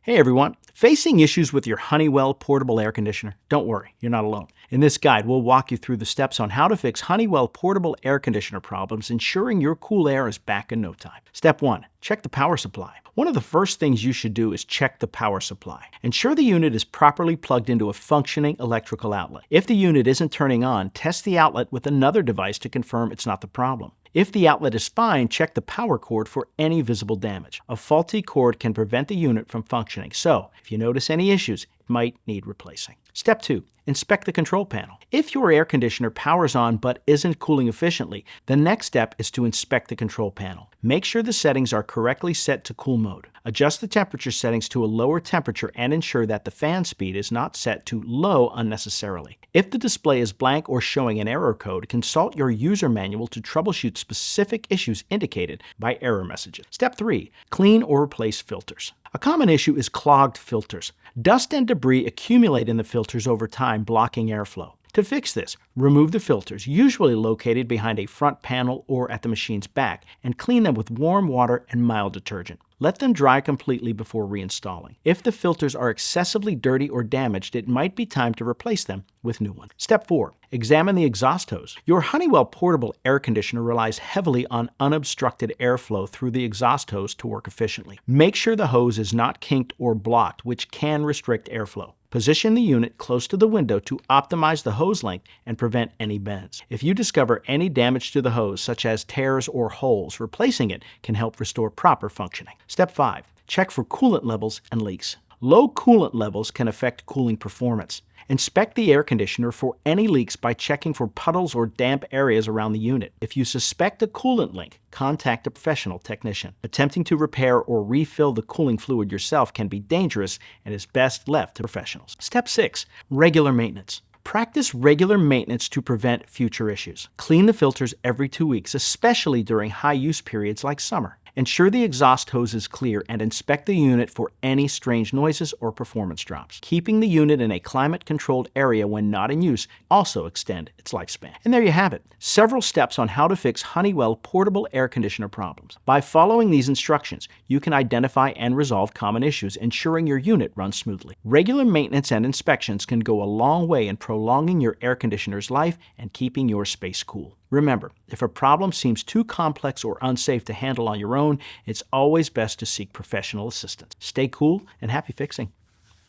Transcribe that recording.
Hey everyone, facing issues with your Honeywell portable air conditioner? Don't worry, you're not alone. In this guide, we'll walk you through the steps on how to fix Honeywell portable air conditioner problems, ensuring your cool air is back in no time. Step 1. Check the power supply. One of the first things you should do is check the power supply. Ensure the unit is properly plugged into a functioning electrical outlet. If the unit isn't turning on, test the outlet with another device to confirm it's not the problem. If the outlet is fine, check the power cord for any visible damage. A faulty cord can prevent the unit from functioning, so if you notice any issues, it might need replacing. Step 2. Inspect the control panel. If your air conditioner powers on but isn't cooling efficiently, the next step is to inspect the control panel. Make sure the settings are correctly set to cool mode. Adjust the temperature settings to a lower temperature and ensure that the fan speed is not set to low unnecessarily. If the display is blank or showing an error code, consult your user manual to troubleshoot specific issues indicated by error messages. Step 3. Clean or replace filters. A common issue is clogged filters. Dust and debris accumulate in the filters over time, blocking airflow. To fix this, remove the filters, usually located behind a front panel or at the machine's back, and clean them with warm water and mild detergent. Let them dry completely before reinstalling. If the filters are excessively dirty or damaged, it might be time to replace them with new ones. Step 4. Examine the exhaust hose. Your Honeywell portable air conditioner relies heavily on unobstructed airflow through the exhaust hose to work efficiently. Make sure the hose is not kinked or blocked, which can restrict airflow. Position the unit close to the window to optimize the hose length and prevent any bends. If you discover any damage to the hose, such as tears or holes, replacing it can help restore proper functioning. Step 5. Check for coolant levels and leaks. Low coolant levels can affect cooling performance. Inspect the air conditioner for any leaks by checking for puddles or damp areas around the unit. If you suspect a coolant leak, contact a professional technician. Attempting to repair or refill the cooling fluid yourself can be dangerous and is best left to professionals. Step 6. Regular maintenance. Practice regular maintenance to prevent future issues. Clean the filters every 2 weeks, especially during high-use periods like summer. Ensure the exhaust hose is clear and inspect the unit for any strange noises or performance drops. Keeping the unit in a climate-controlled area when not in use also extend its lifespan. And there you have it, several steps on how to fix Honeywell portable air conditioner problems. By following these instructions, you can identify and resolve common issues, ensuring your unit runs smoothly. Regular maintenance and inspections can go a long way in prolonging your air conditioner's life and keeping your space cool. Remember, if a problem seems too complex or unsafe to handle on your own, it's always best to seek professional assistance. Stay cool and happy fixing.